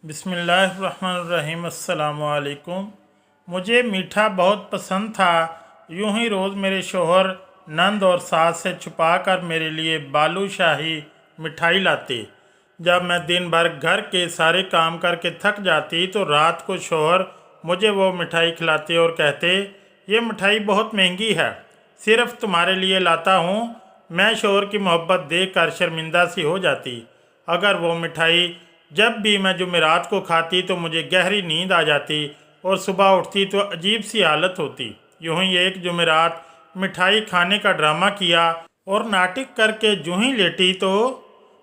बिस्मिल्लाहिर्रहमानिर्रहीम। अस्सलामुअलैकुम। मुझे मीठा बहुत पसंद था। यूं ही रोज़ मेरे शोहर नंद और सास से छुपा कर मेरे लिए बालूशाही मिठाई लाते। जब मैं दिन भर घर के सारे काम करके थक जाती तो रात को शोहर मुझे वो मिठाई खिलाते और कहते, ये मिठाई बहुत महंगी है, सिर्फ तुम्हारे लिए लाता हूँ। मैं शोहर की मोहब्बत देख कर शर्मिंदा सी हो जाती। अगर वो मिठाई जब भी मैं जुमेरात को खाती तो मुझे गहरी नींद आ जाती और सुबह उठती तो अजीब सी हालत होती। यूं ही एक जुमेरात मिठाई खाने का ड्रामा किया और नाटक करके जूं ही लेटी तो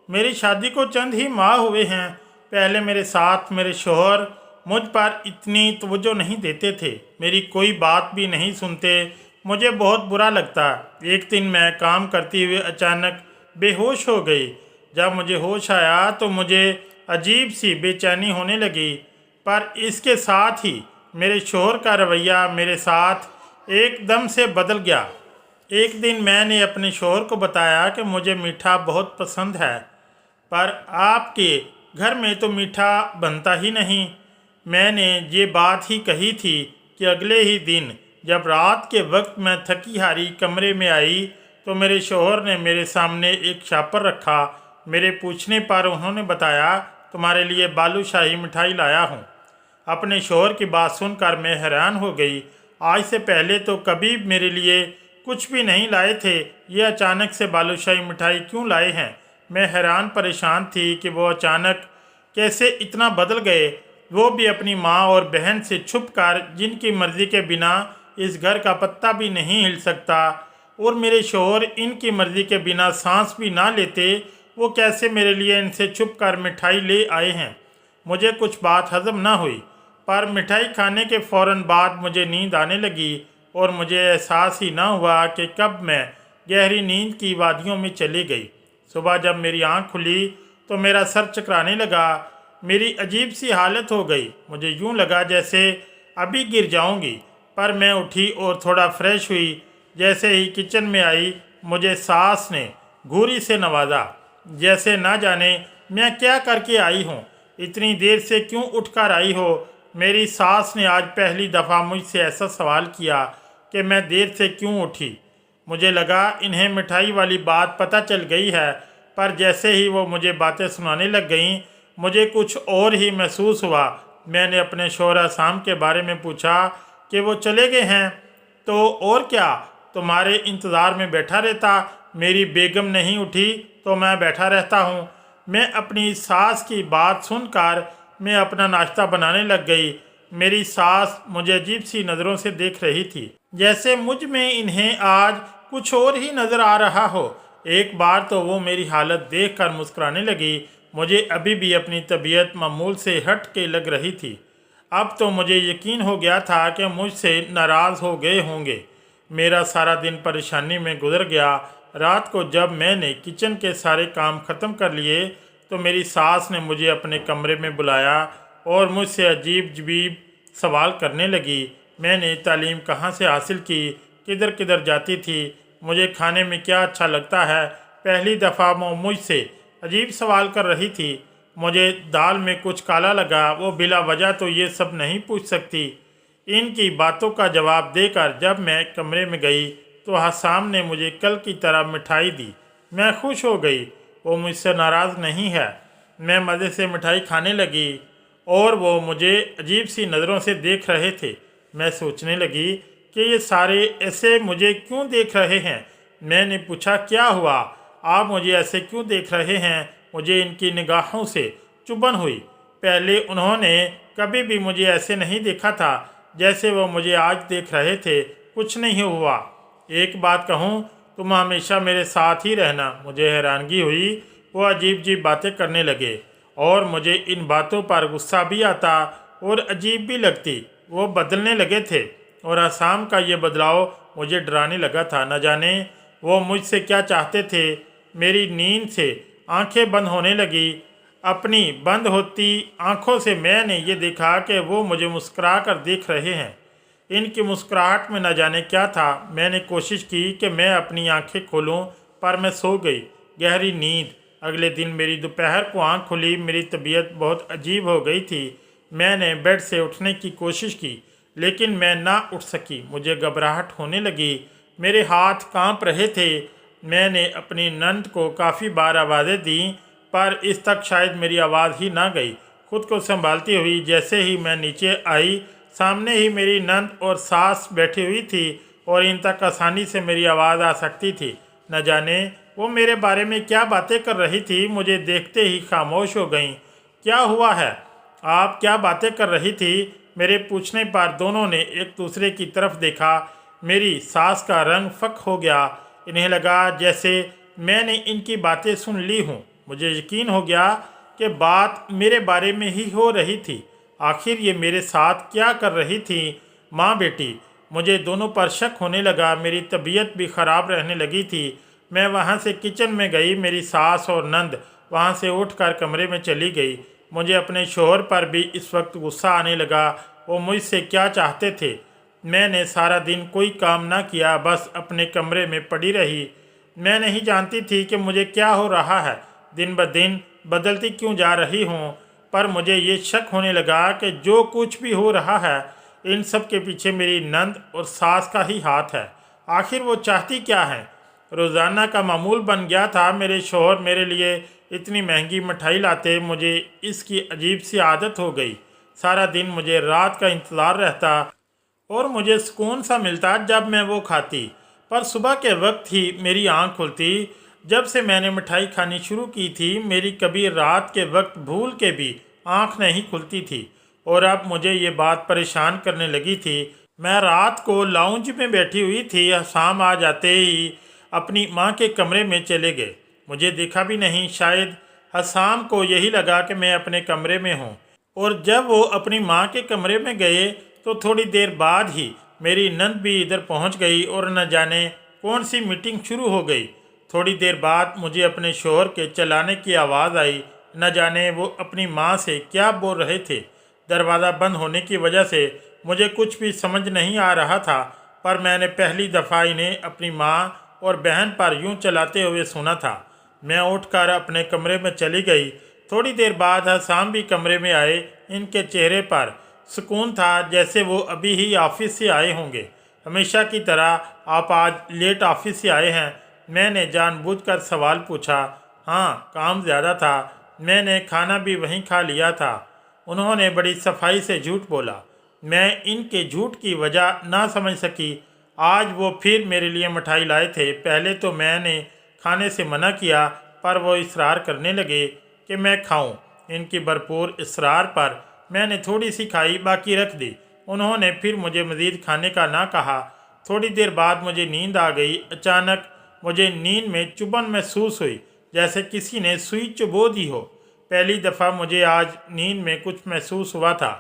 मेरी शादी को चंद ही माह हुए हैं। पहले मेरे साथ मेरे शोहर मुझ पर इतनी तवज्जो नहीं देते थे, मेरी कोई बात भी नहीं सुनते। मुझे बहुत बुरा लगता। एक दिन मैं काम करते हुए अचानक बेहोश हो गई। जब मुझे होश आया तो मुझे अजीब सी बेचैनी होने लगी, पर इसके साथ ही मेरे शोहर का रवैया मेरे साथ एकदम से बदल गया। एक दिन मैंने अपने शोहर को बताया कि मुझे मीठा बहुत पसंद है, पर आपके घर में तो मीठा बनता ही नहीं। मैंने ये बात ही कही थी कि अगले ही दिन जब रात के वक्त मैं थकी हारी कमरे में आई तो मेरे शोहर ने मेरे सामने एक शापर रखा। मेरे पूछने पर उन्होंने बताया, तुम्हारे लिए बालूशाही मिठाई लाया हूँ। अपने शोहर की बात सुनकर मैं हैरान हो गई। आज से पहले तो कभी मेरे लिए कुछ भी नहीं लाए थे, ये अचानक से बालूशाही मिठाई क्यों लाए हैं। मैं हैरान परेशान थी कि वो अचानक कैसे इतना बदल गए, वो भी अपनी माँ और बहन से छुप कर, जिनकी मर्ज़ी के बिना इस घर का पत्ता भी नहीं हिल सकता। और मेरे शोहर इनकी मर्ज़ी के बिना सांस भी ना लेते, वो कैसे मेरे लिए इनसे छुप कर मिठाई ले आए हैं। मुझे कुछ बात हजम ना हुई, पर मिठाई खाने के फ़ौरन बाद मुझे नींद आने लगी और मुझे एहसास ही ना हुआ कि कब मैं गहरी नींद की वादियों में चली गई। सुबह जब मेरी आँख खुली तो मेरा सर चकराने लगा। मेरी अजीब सी हालत हो गई। मुझे यूँ लगा जैसे अभी गिर जाऊँगी, पर मैं उठी और थोड़ा फ्रेश हुई। जैसे ही किचन में आई मुझे सास ने घूरी से नवाजा, जैसे ना जाने मैं क्या करके आई हूँ, इतनी देर से क्यों उठकर आई हो। मेरी सास ने आज पहली दफ़ा मुझसे ऐसा सवाल किया कि मैं देर से क्यों उठी। मुझे लगा इन्हें मिठाई वाली बात पता चल गई है, पर जैसे ही वो मुझे बातें सुनाने लग गईं मुझे कुछ और ही महसूस हुआ। मैंने अपने शोहर शाम के बारे में पूछा कि वो चले गए हैं, तो और क्या, तुम्हारे इंतज़ार में बैठा रहता। मेरी बेगम नहीं उठी तो मैं बैठा रहता हूँ। मैं अपनी सास की बात सुनकर मैं अपना नाश्ता बनाने लग गई। मेरी सास मुझे अजीब सी नज़रों से देख रही थी, जैसे मुझ में इन्हें आज कुछ और ही नज़र आ रहा हो। एक बार तो वो मेरी हालत देखकर मुस्कुराने लगी। मुझे अभी भी अपनी तबीयत मामूल से हट के लग रही थी। अब तो मुझे यकीन हो गया था कि मुझसे नाराज़ हो गए होंगे। मेरा सारा दिन परेशानी में गुजर गया। रात को जब मैंने किचन के सारे काम ख़त्म कर लिए तो मेरी सास ने मुझे अपने कमरे में बुलाया और मुझसे अजीब जवीब सवाल करने लगी। मैंने तालीम कहाँ से हासिल की, किधर किधर जाती थी, मुझे खाने में क्या अच्छा लगता है। पहली दफ़ा वो मुझसे अजीब सवाल कर रही थी। मुझे दाल में कुछ काला लगा, वो बिला वजह तो ये सब नहीं पूछ सकती। इनकी बातों का जवाब देकर जब मैं कमरे में गई तो हसाम ने मुझे कल की तरह मिठाई दी। मैं खुश हो गई, वो मुझसे नाराज़ नहीं है। मैं मज़े से मिठाई खाने लगी और वो मुझे अजीब सी नज़रों से देख रहे थे। मैं सोचने लगी कि ये सारे ऐसे मुझे क्यों देख रहे हैं। मैंने पूछा, क्या हुआ, आप मुझे ऐसे क्यों देख रहे हैं। मुझे इनकी निगाहों से चुभन हुई। पहले उन्होंने कभी भी मुझे ऐसे नहीं देखा था जैसे वो मुझे आज देख रहे थे। कुछ नहीं हुआ, एक बात कहूँ, तुम हमेशा मेरे साथ ही रहना। मुझे हैरानगी हुई। वो अजीब अजीब बातें करने लगे और मुझे इन बातों पर गुस्सा भी आता और अजीब भी लगती। वो बदलने लगे थे और आसाम का ये बदलाव मुझे डराने लगा था। न जाने वो मुझसे क्या चाहते थे। मेरी नींद से आंखें बंद होने लगी। अपनी बंद होती आंखों से मैंने ये देखा कि वो मुझे मुस्कुरा कर देख रहे हैं। इनकी मुस्कुराहट में न जाने क्या था। मैंने कोशिश की कि मैं अपनी आंखें खोलूं, पर मैं सो गई। गहरी नींद अगले दिन मेरी दोपहर को आँख खुली, मेरी तबीयत बहुत अजीब हो गई थी। मैंने बेड से उठने की कोशिश की, लेकिन मैं ना उठ सकी। मुझे घबराहट होने लगी, मेरे हाथ कांप रहे थे। मैंने अपनी नंद को काफ़ी बार आवाज़ें दी, पर इस तक शायद मेरी आवाज़ ही ना गई। खुद को संभालती हुई जैसे ही मैं नीचे आई, सामने ही मेरी नंद और सास बैठी हुई थी और इन तक आसानी से मेरी आवाज़ आ सकती थी। न जाने वो मेरे बारे में क्या बातें कर रही थी। मुझे देखते ही खामोश हो गईं। क्या हुआ है? आप क्या बातें कर रही थी? मेरे पूछने पर दोनों ने एक दूसरे की तरफ देखा। मेरी सास का रंग फक हो गया। इन्हें लगा जैसे मैंने इनकी बातें सुन ली हूँ। मुझे यकीन हो गया कि बात मेरे बारे में ही हो रही थी। आखिर ये मेरे साथ क्या कर रही थी? माँ बेटी, मुझे दोनों पर शक होने लगा। मेरी तबीयत भी ख़राब रहने लगी थी। मैं वहाँ से किचन में गई। मेरी सास और नंद वहाँ से उठकर कमरे में चली गई। मुझे अपने शोहर पर भी इस वक्त गुस्सा आने लगा। वो मुझसे क्या चाहते थे? मैंने सारा दिन कोई काम ना किया, बस अपने कमरे में पड़ी रही। मैं नहीं जानती थी कि मुझे क्या हो रहा है। दिन ब दिन बदलती क्यों जा रही हूँ, पर मुझे ये शक होने लगा कि जो कुछ भी हो रहा है इन सब के पीछे मेरी नंद और सास का ही हाथ है। आखिर वो चाहती क्या है? रोज़ाना का मामूल बन गया था। मेरे शौहर मेरे लिए इतनी महंगी मिठाई लाते, मुझे इसकी अजीब सी आदत हो गई। सारा दिन मुझे रात का इंतज़ार रहता और मुझे सुकून सा मिलता जब मैं वो खाती, पर सुबह के वक्त ही मेरी आँख खुलती। जब से मैंने मिठाई खानी शुरू की थी, मेरी कभी रात के वक्त भूल के भी आँख नहीं खुलती थी और अब मुझे ये बात परेशान करने लगी थी। मैं रात को लाउंज में बैठी हुई थी, शाम आ जाते ही अपनी माँ के कमरे में चले गए। मुझे देखा भी नहीं। शायद हसाम को यही लगा कि मैं अपने कमरे में हूँ, और जब वो अपनी माँ के कमरे में गए तो थोड़ी देर बाद ही मेरी नंद भी इधर पहुँच गई और न जाने कौन सी मीटिंग शुरू हो गई। थोड़ी देर बाद मुझे अपने शोहर के चलाने की आवाज़ आई। न जाने वो अपनी माँ से क्या बोल रहे थे। दरवाज़ा बंद होने की वजह से मुझे कुछ भी समझ नहीं आ रहा था, पर मैंने पहली दफ़ा इन्हें अपनी माँ और बहन पर यूं चलाते हुए सुना था। मैं उठकर अपने कमरे में चली गई। थोड़ी देर बाद हसाम भी कमरे में आए। इनके चेहरे पर सुकून था, जैसे वो अभी ही ऑफिस से आए होंगे। हमेशा की तरह आप आज लेट ऑफिस से आए हैं? मैंने जानबूझकर सवाल पूछा। हाँ, काम ज़्यादा था। मैंने खाना भी वहीं खा लिया था। उन्होंने बड़ी सफाई से झूठ बोला। मैं इनके झूठ की वजह ना समझ सकी। आज वो फिर मेरे लिए मिठाई लाए थे। पहले तो मैंने खाने से मना किया, पर वो इसरार करने लगे कि मैं खाऊं। इनकी भरपूर इसरार पर मैंने थोड़ी सी खाई, बाकी रख दी। उन्होंने फिर मुझे मज़ीद खाने का ना कहा। थोड़ी देर बाद मुझे नींद आ गई। अचानक मुझे नींद में चुभन महसूस हुई, जैसे किसी ने सुई चुभो दी हो। पहली दफ़ा मुझे आज नींद में कुछ महसूस हुआ था।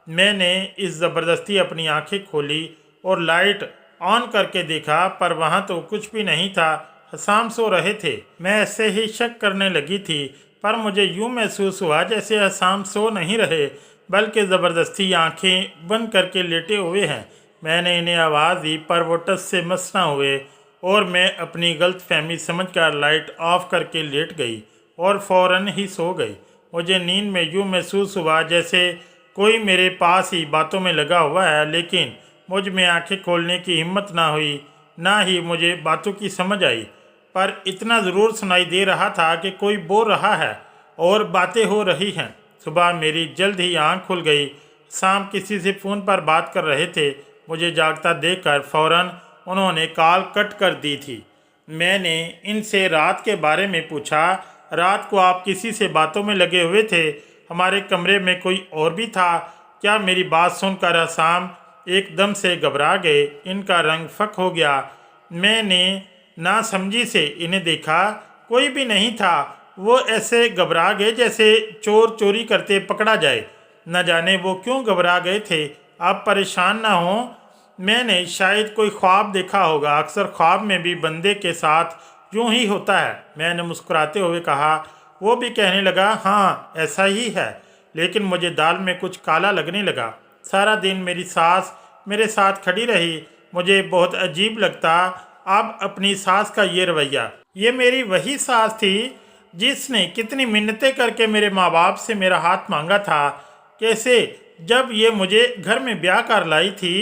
मैंने इस ज़बरदस्ती अपनी आंखें खोली और लाइट ऑन करके देखा, पर वहाँ तो कुछ भी नहीं था। हसाम सो रहे थे। मैं ऐसे ही शक करने लगी थी, पर मुझे यूँ महसूस हुआ जैसे हसाम सो नहीं रहे, बल्कि ज़बरदस्ती आंखें बंद करके लेटे हुए हैं। मैंने इन्हें आवाज़ दी, पर वो टस से मस ना हुए और मैं अपनी गलत फहमी समझ कर लाइट ऑफ करके लेट गई और फ़ौरन ही सो गई। मुझे नींद में यूँ महसूस हुआ जैसे कोई मेरे पास ही बातों में लगा हुआ है, लेकिन मुझ में आंखें खोलने की हिम्मत ना हुई, ना ही मुझे बातों की समझ आई। पर इतना ज़रूर सुनाई दे रहा था कि कोई बोल रहा है और बातें हो रही हैं। सुबह मेरी जल्द ही आँख खुल गई। शाम किसी से फ़ोन पर बात कर रहे थे। मुझे जागता देखकर फ़ौरन उन्होंने कॉल कट कर दी थी। मैंने इनसे रात के बारे में पूछा। रात को आप किसी से बातों में लगे हुए थे? हमारे कमरे में कोई और भी था क्या? मेरी बात सुनकर हसाम एकदम से घबरा गए। इनका रंग फक हो गया। मैंने नासमझी से इन्हें देखा। कोई भी नहीं था। वो ऐसे घबरा गए जैसे चोर चोरी करते पकड़ा जाए। न जाने वो क्यों घबरा गए थे। आप परेशान ना हो, मैंने शायद कोई ख्वाब देखा होगा। अक्सर ख्वाब में भी बंदे के साथ यूं ही होता है, मैंने मुस्कुराते हुए कहा। वो भी कहने लगा, हाँ ऐसा ही है, लेकिन मुझे दाल में कुछ काला लगने लगा। सारा दिन मेरी सास मेरे साथ खड़ी रही। मुझे बहुत अजीब लगता अब अपनी सास का ये रवैया। ये मेरी वही सास थी जिसने कितनी मिन्नतें करके मेरे माँ बाप से मेरा हाथ मांगा था। कैसे जब ये मुझे घर में ब्याह कर लाई थी,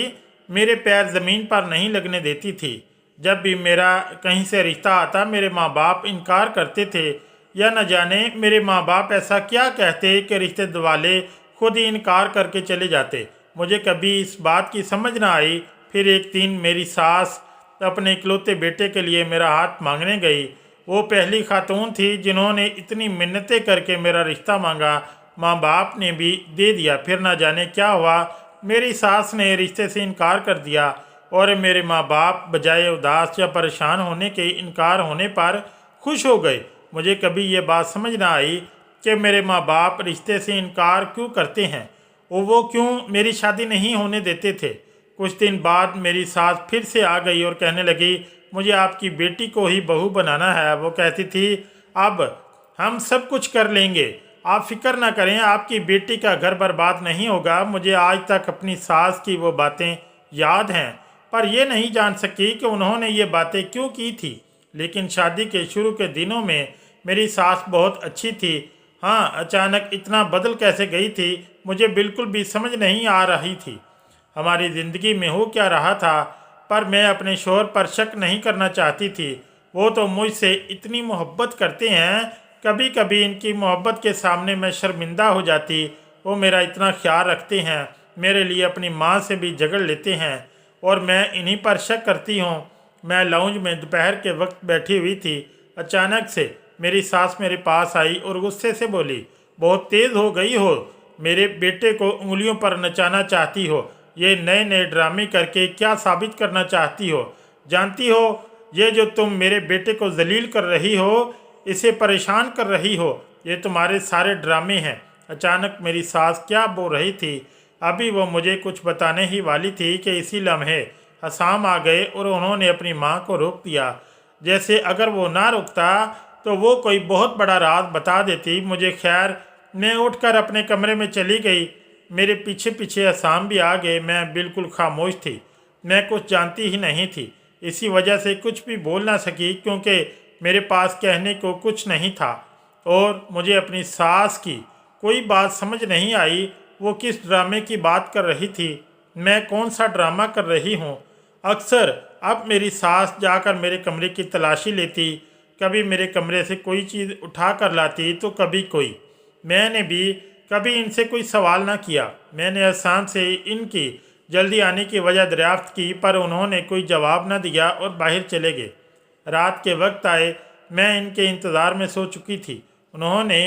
मेरे पैर ज़मीन पर नहीं लगने देती थी। जब भी मेरा कहीं से रिश्ता आता, मेरे माँ बाप इनकार करते थे, या न जाने मेरे माँ बाप ऐसा क्या कहते कि रिश्ते वाले खुद ही इनकार करके चले जाते। मुझे कभी इस बात की समझ ना आई। फिर एक दिन मेरी सास अपने इकलौते बेटे के लिए मेरा हाथ मांगने गई। वो पहली खातून थी जिन्होंने इतनी मिन्नतें करके मेरा रिश्ता मांगा। माँ बाप ने भी दे दिया। फिर ना जाने क्या हुआ, मेरी सास ने रिश्ते से इनकार कर दिया और मेरे माँ बाप बजाय उदास या परेशान होने के इनकार होने पर खुश हो गए। मुझे कभी ये बात समझ ना आई कि मेरे माँ बाप रिश्ते से इनकार क्यों करते हैं, वो क्यों मेरी शादी नहीं होने देते थे। कुछ दिन बाद मेरी सास फिर से आ गई और कहने लगी, मुझे आपकी बेटी को ही बहू बनाना है। वो कहती थी, अब हम सब कुछ कर लेंगे, आप फिक्र ना करें, आपकी बेटी का घर बर्बाद नहीं होगा। मुझे आज तक अपनी सास की वो बातें याद हैं, पर यह नहीं जान सकी कि उन्होंने ये बातें क्यों की थी। लेकिन शादी के शुरू के दिनों में मेरी सास बहुत अच्छी थी। हाँ, अचानक इतना बदल कैसे गई थी, मुझे बिल्कुल भी समझ नहीं आ रही थी। हमारी ज़िंदगी में हो क्या रहा था, पर मैं अपने शौहर पर शक नहीं करना चाहती थी। वो तो मुझसे इतनी मोहब्बत करते हैं, कभी कभी इनकी मोहब्बत के सामने मैं शर्मिंदा हो जाती। वो मेरा इतना ख्याल रखते हैं, मेरे लिए अपनी माँ से भी झगड़ लेते हैं और मैं इन्हीं पर शक करती हूँ। मैं लाउंज में दोपहर के वक्त बैठी हुई थी। अचानक से मेरी सास मेरे पास आई और गुस्से से बोली, बहुत तेज़ हो गई हो, मेरे बेटे को उंगलियों पर नचाना चाहती हो। ये नए नए ड्रामे करके क्या साबित करना चाहती हो? जानती हो, ये जो तुम मेरे बेटे को जलील कर रही हो, इसे परेशान कर रही हो, ये तुम्हारे सारे ड्रामे हैं। अचानक मेरी सास क्या बोल रही थी, अभी वो मुझे कुछ बताने ही वाली थी कि इसी लम्हे हसाम आ गए और उन्होंने अपनी माँ को रोक दिया। जैसे अगर वो ना रुकता तो वो कोई बहुत बड़ा राज बता देती मुझे। खैर, मैं उठकर अपने कमरे में चली गई। मेरे पीछे पीछे हसाम भी आ गए। मैं बिल्कुल खामोश थी, मैं कुछ जानती ही नहीं थी। इसी वजह से कुछ भी बोल ना सकी, क्योंकि मेरे पास कहने को कुछ नहीं था और मुझे अपनी सास की कोई बात समझ नहीं आई। वो किस ड्रामे की बात कर रही थी, मैं कौन सा ड्रामा कर रही हूँ। अक्सर अब मेरी सास जाकर मेरे कमरे की तलाशी लेती, कभी मेरे कमरे से कोई चीज़ उठा कर लाती तो कभी कोई। मैंने भी कभी इनसे कोई सवाल ना किया। मैंने एहसान से इनकी जल्दी आने की वजह दरियाफ्त की, पर उन्होंने कोई जवाब न दिया और बाहर चले गए। रात के वक्त आए, मैं इनके इंतज़ार में सो चुकी थी। उन्होंने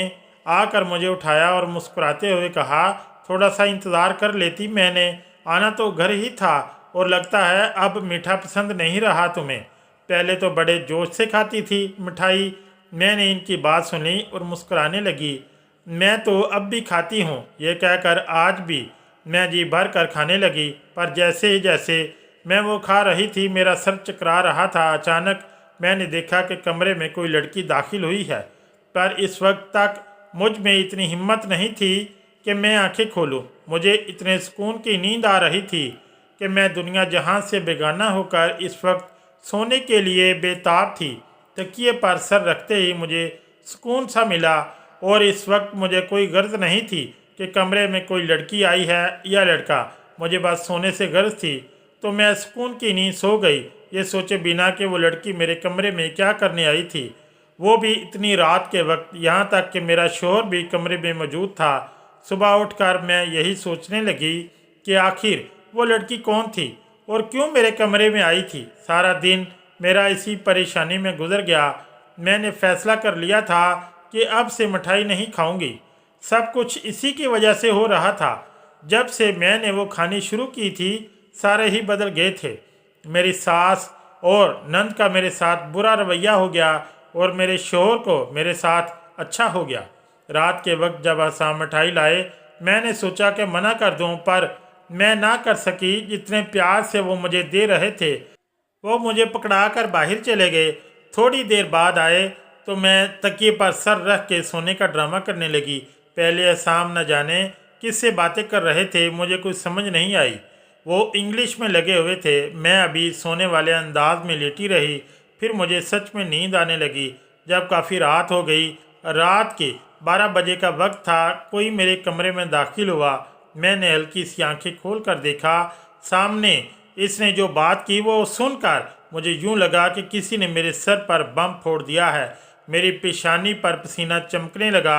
आकर मुझे उठाया और मुस्कुराते हुए कहा, थोड़ा सा इंतज़ार कर लेती, मैंने आना तो घर ही था और लगता है अब मीठा पसंद नहीं रहा तुम्हें। पहले तो बड़े जोश से खाती थी मिठाई। मैंने इनकी बात सुनी और मुस्कुराने लगी। मैं तो अब भी खाती हूँ, ये कहकर आज भी मैं जी भर कर खाने लगी। पर जैसे ही जैसे मैं वो खा रही थी, मेरा सर चकरा रहा था। अचानक मैंने देखा कि कमरे में कोई लड़की दाखिल हुई है, पर इस वक्त तक मुझ में इतनी हिम्मत नहीं थी कि मैं आंखें खोलूं। मुझे इतने सुकून की नींद आ रही थी कि मैं दुनिया जहां से बेगाना होकर इस वक्त सोने के लिए बेताब थी। तकिए पर सर रखते ही मुझे सुकून सा मिला और इस वक्त मुझे कोई गर्ज नहीं थी कि कमरे में कोई लड़की आई है या लड़का। मुझे बस सोने से गर्ज थी, तो मैं सुकून की नींद सो गई, ये सोचे बिना कि वो लड़की मेरे कमरे में क्या करने आई थी, वो भी इतनी रात के वक्त। यहाँ तक कि मेरा शौहर भी कमरे में मौजूद था। सुबह उठकर मैं यही सोचने लगी कि आखिर वो लड़की कौन थी और क्यों मेरे कमरे में आई थी। सारा दिन मेरा इसी परेशानी में गुजर गया। मैंने फैसला कर लिया था कि अब से मिठाई नहीं खाऊंगी। सब कुछ इसी की वजह से हो रहा था। जब से मैंने वो खानी शुरू की थी, सारे ही बदल गए थे। मेरी सास और नंद का मेरे साथ बुरा रवैया हो गया और मेरे शौहर को मेरे साथ अच्छा हो गया। रात के वक्त जब आसाम मिठाई लाए, मैंने सोचा कि मना कर दूं, पर मैं ना कर सकी। जितने प्यार से वो मुझे दे रहे थे, वो मुझे पकड़ा कर बाहर चले गए। थोड़ी देर बाद आए तो मैं तकिए पर सर रख के सोने का ड्रामा करने लगी। पहले आसाम न जाने किससे बातें कर रहे थे, मुझे कुछ समझ नहीं आई। वो इंग्लिश में लगे हुए थे। मैं अभी सोने वाले अंदाज में लेटी रही। फिर मुझे सच में नींद आने लगी। जब काफ़ी रात हो गई रात के 12 बजे का वक्त था। कोई मेरे कमरे में दाखिल हुआ। मैंने हल्की सी आंखें खोल कर देखा। सामने इसने जो बात की वो सुनकर मुझे यूं लगा कि किसी ने मेरे सर पर बम फोड़ दिया है। मेरी पेशानी पर पसीना चमकने लगा।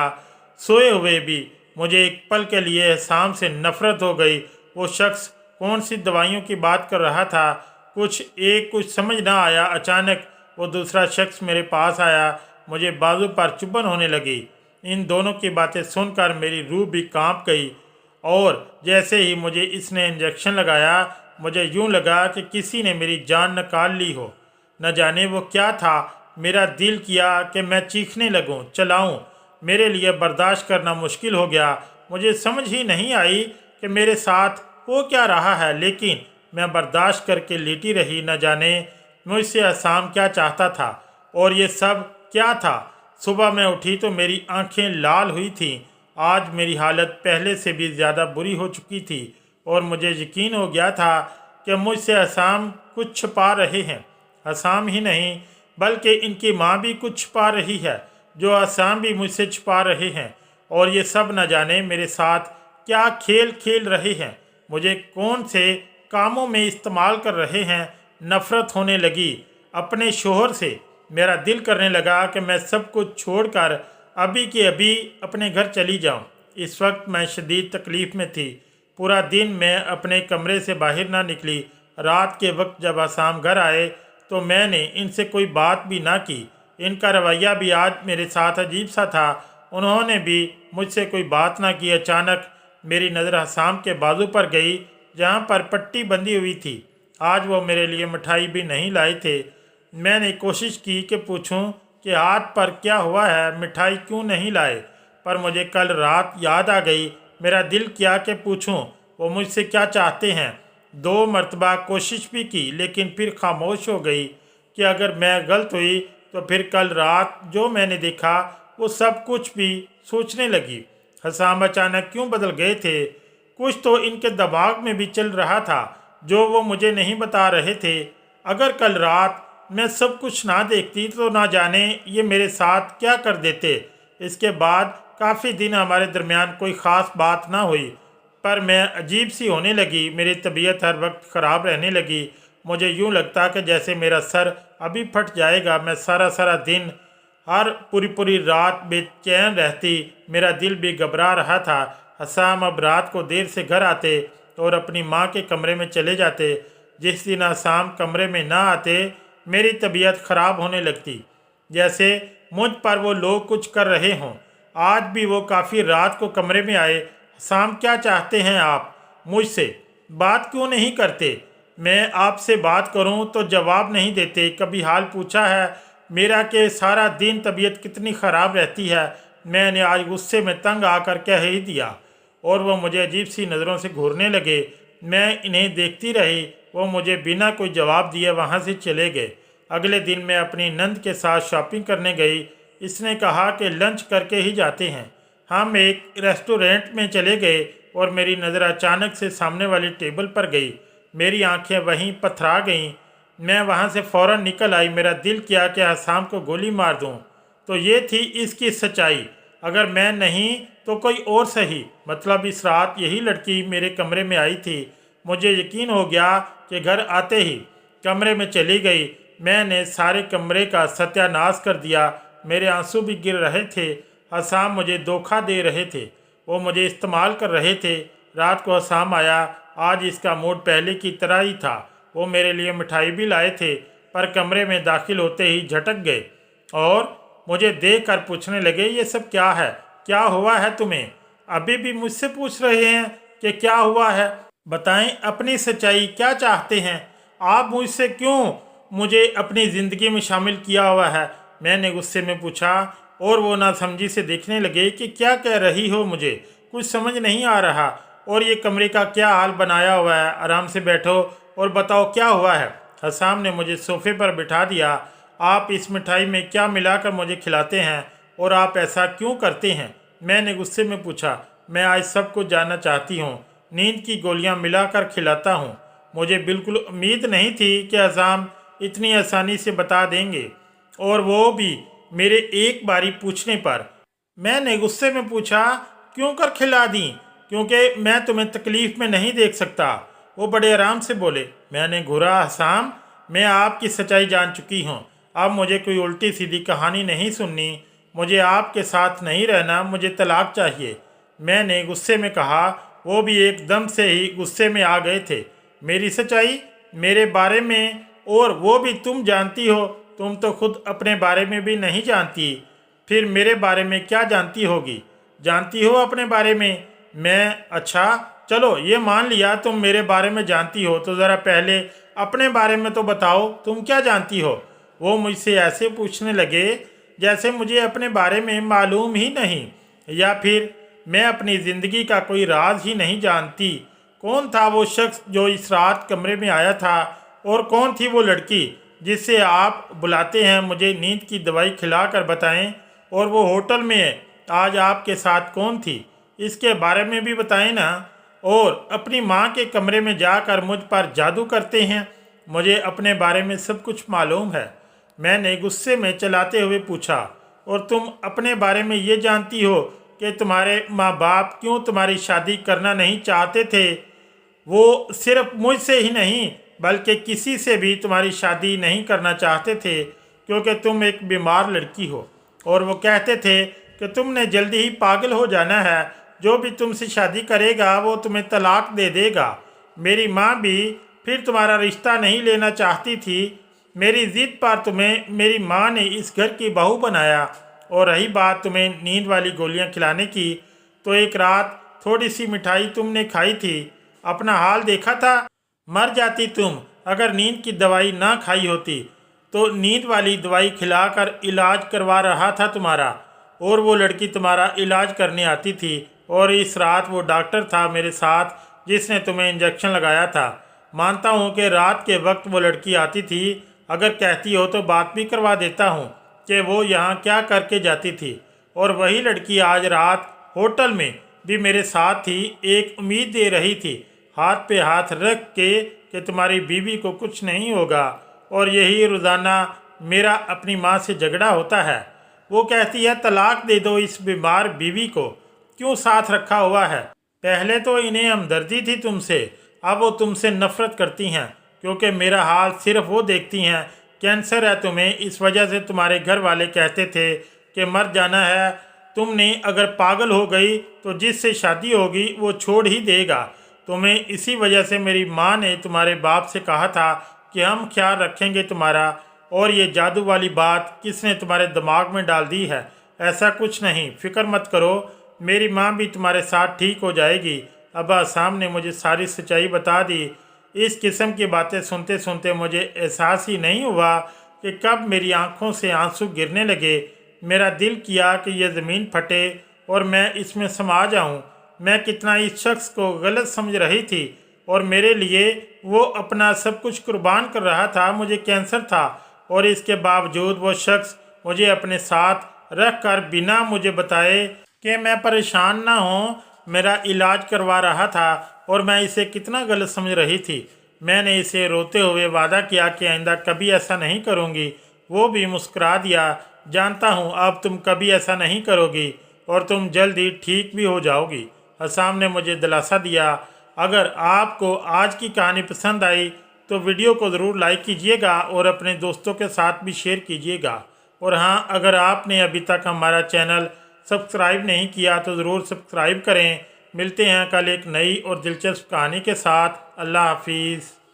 सोए हुए भी मुझे एक पल के लिए एहसाम से नफरत हो गई। वो शख्स कौन सी दवाइयों की बात कर रहा था, कुछ समझ ना आया। अचानक वो दूसरा शख्स मेरे पास आया। मुझे बाजू पर चुभन होने लगी। इन दोनों की बातें सुनकर मेरी रूह भी कांप गई और जैसे ही मुझे इसने इंजेक्शन लगाया मुझे यूं लगा कि किसी ने मेरी जान निकाल ली हो। न जाने वो क्या था। मेरा दिल किया कि मैं चीखने लगूं, चिल्लाऊं। मेरे लिए बर्दाश्त करना मुश्किल हो गया। मुझे समझ ही नहीं आई कि मेरे साथ हो क्या रहा है, लेकिन मैं बर्दाश्त करके लेटी रही। न जाने मुझसे असाम क्या चाहता था और ये सब क्या था। सुबह मैं उठी तो मेरी आंखें लाल हुई थीं। आज मेरी हालत पहले से भी ज़्यादा बुरी हो चुकी थी और मुझे यकीन हो गया था कि मुझसे असाम कुछ छुपा रहे हैं। असाम ही नहीं बल्कि इनकी माँ भी कुछ छुपा रही है, जो असाम भी मुझसे छुपा रहे हैं। और ये सब न जाने मेरे साथ क्या खेल खेल रहे हैं, मुझे कौन से कामों में इस्तेमाल कर रहे हैं। नफ़रत होने लगी अपने शोहर से। मेरा दिल करने लगा कि मैं सब कुछ छोड़कर अभी के अभी अपने घर चली जाऊं। इस वक्त मैं शदीद तकलीफ़ में थी। पूरा दिन मैं अपने कमरे से बाहर ना निकली। रात के वक्त जब आसाम घर आए तो मैंने इनसे कोई बात भी ना की। इनका रवैया भी आज मेरे साथ अजीब सा था। उन्होंने भी मुझसे कोई बात ना की। अचानक मेरी नज़र आसाम के बाजू पर गई जहाँ पर पट्टी बंधी हुई थी। आज वो मेरे लिए मिठाई भी नहीं लाए थे। मैंने कोशिश की कि पूछूं कि हाथ पर क्या हुआ है, मिठाई क्यों नहीं लाए, पर मुझे कल रात याद आ गई। मेरा दिल किया कि पूछूं वो मुझसे क्या चाहते हैं। 2 मरतबा कोशिश भी की लेकिन फिर खामोश हो गई कि अगर मैं गलत हुई तो फिर कल रात जो मैंने देखा वो सब कुछ भी सोचने लगी। हसाम अचानक क्यों बदल गए थे। कुछ तो इनके दिमाग में भी चल रहा था जो वो मुझे नहीं बता रहे थे। अगर कल रात मैं सब कुछ ना देखती तो ना जाने ये मेरे साथ क्या कर देते। इसके बाद काफ़ी दिन हमारे दरमियान कोई ख़ास बात ना हुई, पर मैं अजीब सी होने लगी। मेरी तबीयत हर वक्त ख़राब रहने लगी। मुझे यूं लगता कि जैसे मेरा सर अभी फट जाएगा। मैं सारा सारा दिन, हर पूरी पूरी रात बेचैन रहती। मेरा दिल भी घबरा रहा था। हसाम अब रात को देर से घर आते और अपनी माँ के कमरे में चले जाते। जिस दिन हसाम कमरे में ना आते मेरी तबीयत ख़राब होने लगती, जैसे मुझ पर वो लोग कुछ कर रहे हों। आज भी वो काफ़ी रात को कमरे में आए। हसाम क्या चाहते हैं आप मुझसे, बात क्यों नहीं करते। मैं आपसे बात करूं तो जवाब नहीं देते। कभी हाल पूछा है मेरा कि सारा दिन तबीयत कितनी ख़राब रहती है। मैंने आज गुस्से में तंग आकर कह ही दिया और वो मुझे अजीब सी नज़रों से घूरने लगे। मैं इन्हें देखती रही। वो मुझे बिना कोई जवाब दिए वहाँ से चले गए। अगले दिन मैं अपनी नंद के साथ शॉपिंग करने गई। इसने कहा कि लंच करके ही जाते हैं। हम एक रेस्टोरेंट में चले गए और मेरी नज़र अचानक से सामने वाली टेबल पर गई। मेरी आंखें वहीं पथरा गईं। मैं वहाँ से फ़ौरन निकल आई। मेरा दिल किया कि हसाम को गोली मार दूँ। तो ये थी इसकी सच्चाई। अगर मैं नहीं तो कोई और सही। मतलब इस रात यही लड़की मेरे कमरे में आई थी। मुझे यकीन हो गया कि घर आते ही कमरे में चली गई। मैंने सारे कमरे का सत्यानाश कर दिया। मेरे आंसू भी गिर रहे थे। हसाम मुझे धोखा दे रहे थे, वो मुझे इस्तेमाल कर रहे थे। रात को हसाम आया। आज इसका मूड पहले की तरह ही था। वो मेरे लिए मिठाई भी लाए थे, पर कमरे में दाखिल होते ही झटक गए और मुझे देख कर पूछने लगे, ये सब क्या है, क्या हुआ है तुम्हें। अभी भी मुझसे पूछ रहे हैं कि क्या हुआ है। बताएं अपनी सच्चाई, क्या चाहते हैं आप मुझसे, क्यों मुझे अपनी ज़िंदगी में शामिल किया हुआ है। मैंने गुस्से में पूछा और वो नासमझी से देखने लगे कि क्या कह रही हो, मुझे कुछ समझ नहीं आ रहा। और ये कमरे का क्या हाल बनाया हुआ है, आराम से बैठो और बताओ क्या हुआ है। हसाम ने मुझे सोफे पर बिठा दिया। आप इस मिठाई में क्या मिलाकर मुझे खिलाते हैं और आप ऐसा क्यों करते हैं, मैंने गुस्से में पूछा। मैं आज सब कुछ जानना चाहती हूँ। नींद की गोलियाँ मिलाकर खिलाता हूँ। मुझे बिल्कुल उम्मीद नहीं थी कि हसाम इतनी आसानी से बता देंगे, और वो भी मेरे एक बारी पूछने पर। मैंने गुस्से में पूछा, क्यों कर खिला दी? क्योंकि मैं तुम्हें तकलीफ में नहीं देख सकता। वो बड़े आराम से बोले। मैंने घूरा, हसाम, मैं आपकी सच्चाई जान चुकी हूँ। अब मुझे कोई उल्टी सीधी कहानी नहीं सुननी। मुझे आपके साथ नहीं रहना, मुझे तलाक चाहिए। मैंने गुस्से में कहा। वो भी एकदम से ही गुस्से में आ गए थे। मेरी सच्चाई मेरे बारे में? और वो भी तुम जानती हो? तुम तो खुद अपने बारे में भी नहीं जानती, फिर मेरे बारे में क्या जानती होगी? जानती हो अपने बारे में? मैं, अच्छा चलो ये मान लिया तुम मेरे बारे में जानती हो, तो ज़रा पहले अपने बारे में तो बताओ, तुम क्या जानती हो? वो मुझसे ऐसे पूछने लगे जैसे मुझे अपने बारे में मालूम ही नहीं, या फिर मैं अपनी ज़िंदगी का कोई राज ही नहीं जानती। कौन था वो शख्स जो इस रात कमरे में आया था? और कौन थी वो लड़की जिससे आप बुलाते हैं? मुझे नींद की दवाई खिलाकर बताएं। और वो होटल में आज आपके साथ कौन थी, इसके बारे में भी बताएं ना। और अपनी माँ के कमरे में जाकर मुझ पर जादू करते हैं। मुझे अपने बारे में सब कुछ मालूम है। मैंने गुस्से में चलाते हुए पूछा। और तुम अपने बारे में ये जानती हो कि तुम्हारे माँ बाप क्यों तुम्हारी शादी करना नहीं चाहते थे? वो सिर्फ मुझसे ही नहीं बल्कि किसी से भी तुम्हारी शादी नहीं करना चाहते थे, क्योंकि तुम एक बीमार लड़की हो। और वो कहते थे कि तुमने जल्दी ही पागल हो जाना है, जो भी तुमसे शादी करेगा वो तुम्हें तलाक दे देगा। मेरी माँ भी फिर तुम्हारा रिश्ता नहीं लेना चाहती थी। मेरी ज़िद पर तुम्हें मेरी माँ ने इस घर की बहू बनाया। और रही बात तुम्हें नींद वाली गोलियां खिलाने की, तो एक रात थोड़ी सी मिठाई तुमने खाई थी। अपना हाल देखा था? मर जाती तुम अगर नींद की दवाई ना खाई होती। तो नींद वाली दवाई खिलाकर इलाज करवा रहा था तुम्हारा। और वो लड़की तुम्हारा इलाज करने आती थी। और इस रात वो डॉक्टर था मेरे साथ जिसने तुम्हें इंजेक्शन लगाया था। मानता हूँ कि रात के वक्त वो लड़की आती थी। अगर कहती हो तो बात भी करवा देता हूँ कि वो यहाँ क्या करके जाती थी। और वही लड़की आज रात होटल में भी मेरे साथ थी, एक उम्मीद दे रही थी, हाथ पे हाथ रख के, कि तुम्हारी बीवी को कुछ नहीं होगा। और यही रोज़ाना मेरा अपनी माँ से झगड़ा होता है। वो कहती है तलाक दे दो इस बीमार बीवी को, क्यों साथ रखा हुआ है? पहले तो इन्हें हमदर्दी थी तुमसे, अब वो तुमसे नफरत करती हैं, क्योंकि मेरा हाल सिर्फ वो देखती हैं। कैंसर है तुम्हें, इस वजह से तुम्हारे घर वाले कहते थे कि मर जाना है। तुमने अगर पागल हो गई तो जिससे शादी होगी वो छोड़ ही देगा तुम्हें। इसी वजह से मेरी माँ ने तुम्हारे बाप से कहा था कि हम ख्याल रखेंगे तुम्हारा। और ये जादू वाली बात किसने तुम्हारे दिमाग में डाल दी है? ऐसा कुछ नहीं, फिक्र मत करो, मेरी माँ भी तुम्हारे साथ ठीक हो जाएगी। अब्बा साहब ने मुझे सारी सच्चाई बता दी। इस किस्म की बातें सुनते सुनते मुझे एहसास ही नहीं हुआ कि कब मेरी आंखों से आंसू गिरने लगे। मेरा दिल किया कि यह ज़मीन फटे और मैं इसमें समा जाऊं। मैं कितना इस शख्स को गलत समझ रही थी, और मेरे लिए वो अपना सब कुछ कुर्बान कर रहा था। मुझे कैंसर था और इसके बावजूद वो शख्स मुझे अपने साथ रख कर बिना मुझे बताए कि मैं परेशान ना हूँ मेरा इलाज करवा रहा था। और मैं इसे कितना गलत समझ रही थी। मैंने इसे रोते हुए वादा किया कि आइंदा कभी ऐसा नहीं करूँगी। वो भी मुस्कुरा दिया। जानता हूँ अब तुम कभी ऐसा नहीं करोगी और तुम जल्द ही ठीक भी हो जाओगी। हसाम ने मुझे दिलासा दिया। अगर आपको आज की कहानी पसंद आई तो वीडियो को ज़रूर लाइक कीजिएगा और अपने दोस्तों के साथ भी शेयर कीजिएगा। और हाँ, अगर आपने अभी तक हमारा चैनल सब्सक्राइब नहीं किया तो ज़रूर सब्सक्राइब करें। मिलते हैं कल एक नई और दिलचस्प कहानी के साथ। अल्लाह हाफिज़।